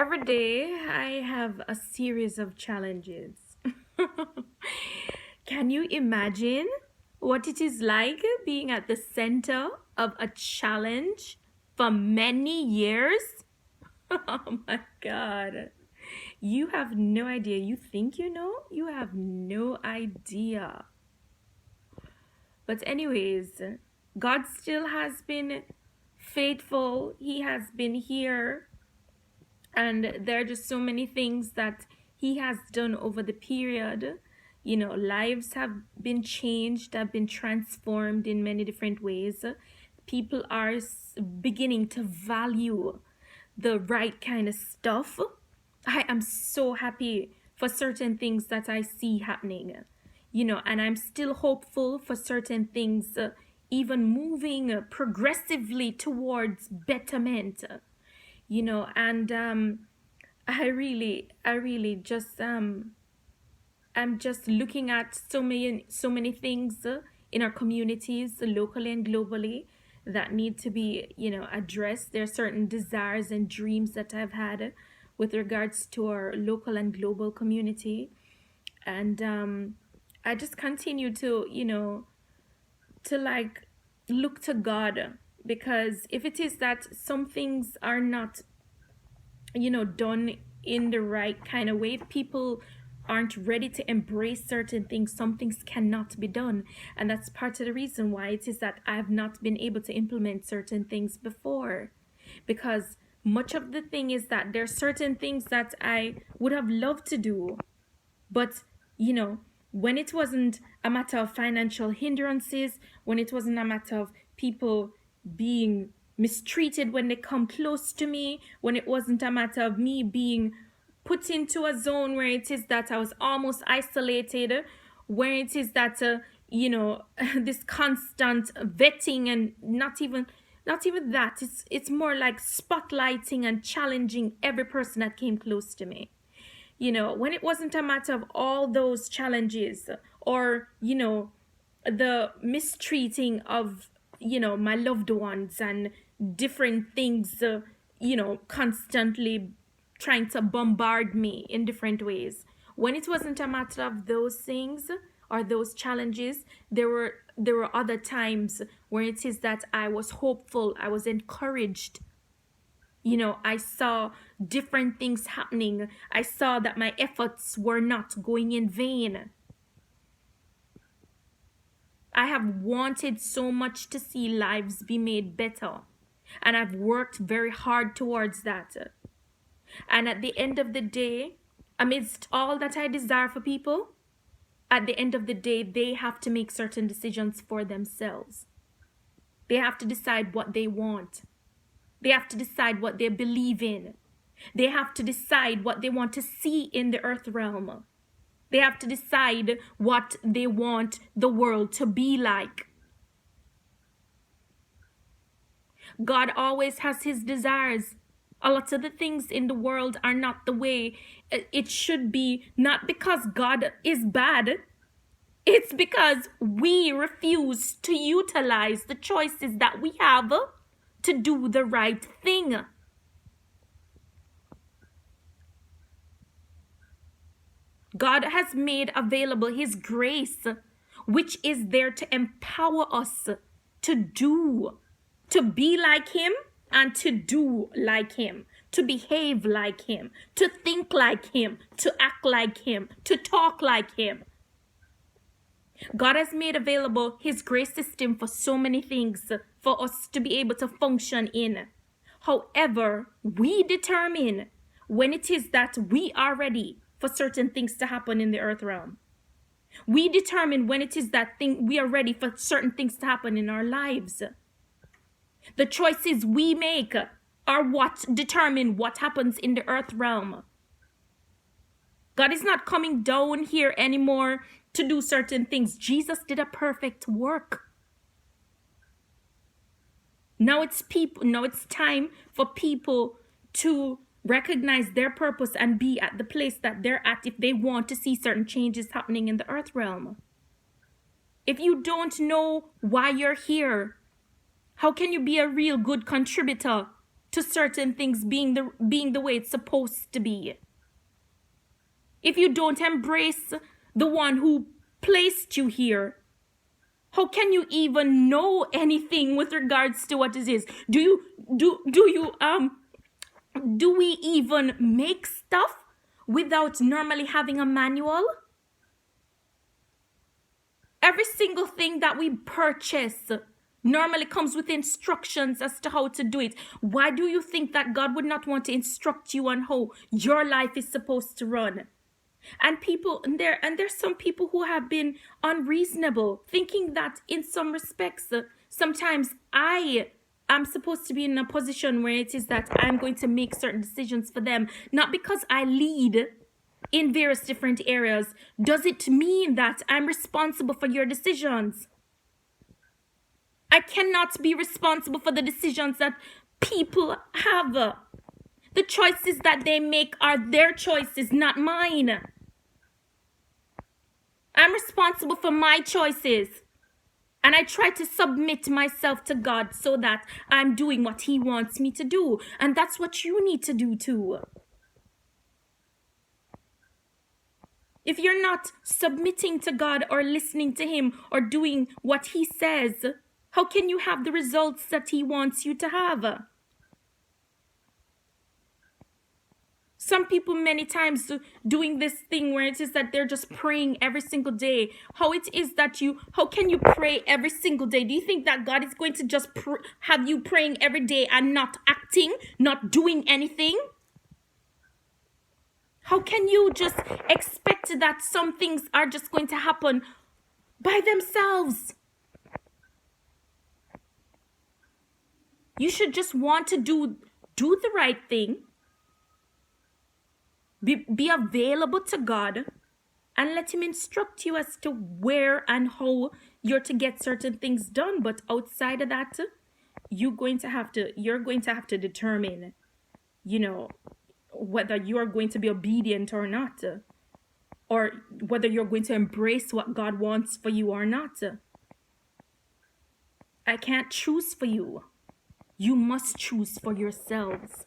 Every day I have a series of challenges. Can you imagine what it is like being at the center of a challenge for many years? Oh my God. You have no idea. You think you know? You have no idea. But, anyways, God still has been faithful. He has been here. And there are just so many things that He has done over the period. Lives have been changed, have been transformed in many different ways. People are beginning to value the right kind of stuff. I am so happy for certain things that I see happening, and I'm still hopeful for certain things, even moving progressively towards betterment, and I really just I'm just looking at so many things in our communities, locally and globally, that need to be, addressed. There are certain desires and dreams that I've had with regards to our local and global community, and I just continue to, to like look to God, because if it is that some things are not, done in the right kind of way, people aren't ready to embrace certain things, some things cannot be done. And that's part of the reason why it is that I've not been able to implement certain things before, because much of the thing is that there are certain things that I would have loved to do, but when it wasn't a matter of financial hindrances, when it wasn't a matter of people being mistreated when they come close to me, when it wasn't a matter of me being put into a zone where it is that I was almost isolated, where it is that this constant vetting, and not even that, it's more like spotlighting and challenging every person that came close to me. When it wasn't a matter of all those challenges, or the mistreating of my loved ones, and different things constantly trying to bombard me in different ways. When it wasn't a matter of those things or those challenges, there were other times where it is that I was hopeful, I was encouraged. I saw different things happening. I saw that my efforts were not going in vain. I have wanted so much to see lives be made better, and I've worked very hard towards that. And at the end of the day, amidst all that I desire for people, at the end of the day, they have to make certain decisions for themselves. They have to decide what they want. They have to decide what they believe in. They have to decide what they want to see in the earth realm. They have to decide what they want the world to be like. God always has His desires. A lot of the things in the world are not the way it should be, not because God is bad. It's because we refuse to utilize the choices that we have to do the right thing. God has made available His grace, which is there to empower us to do, to be like Him, and to do like Him, to behave like Him, to think like Him, to act like Him, to talk like Him. God has made available His grace system for so many things for us to be able to function in. However, we determine when it is that we are ready for certain things to happen in the earth realm. We determine when it is that we are ready for certain things to happen in our lives. The choices we make are what determine what happens in the earth realm. God is not coming down here anymore to do certain things. Jesus did a perfect work. Now it's time for people to recognize their purpose and be at the place that they're at if they want to see certain changes happening in the earth realm. If you don't know why you're here, how can you be a real good contributor to certain things being the way it's supposed to be. If you don't embrace the one who placed you here, how can you even know anything with regards to what it is? Do we even make stuff without normally having a manual? Every single thing that we purchase normally comes with instructions as to how to do it. Why do you think that God would not want to instruct you on how your life is supposed to run? And there's some people who have been unreasonable, thinking that in some respects, sometimes I am supposed to be in a position where it is that I'm going to make certain decisions for them, not because I lead in various different areas. Does it mean that I'm responsible for your decisions? I cannot be responsible for the decisions that people have. The choices that they make are their choices, not mine. I'm responsible for my choices. And I try to submit myself to God so that I'm doing what He wants me to do. And that's what you need to do too. If you're not submitting to God or listening to Him or doing what He says, how can you have the results that He wants you to have? Some people many times doing this thing where it is that they're just praying every single day. How can you pray every single day? Do you think that God is going to just have you praying every day and not acting, not doing anything? How can you just expect that some things are just going to happen by themselves? You should just want to do the right thing. Be available to God and let Him instruct you as to where and how you're to get certain things done. But outside of that, you're going to have to determine, whether you are going to be obedient or not, or whether you're going to embrace what God wants for you or not. I can't choose for you. You must choose for yourselves.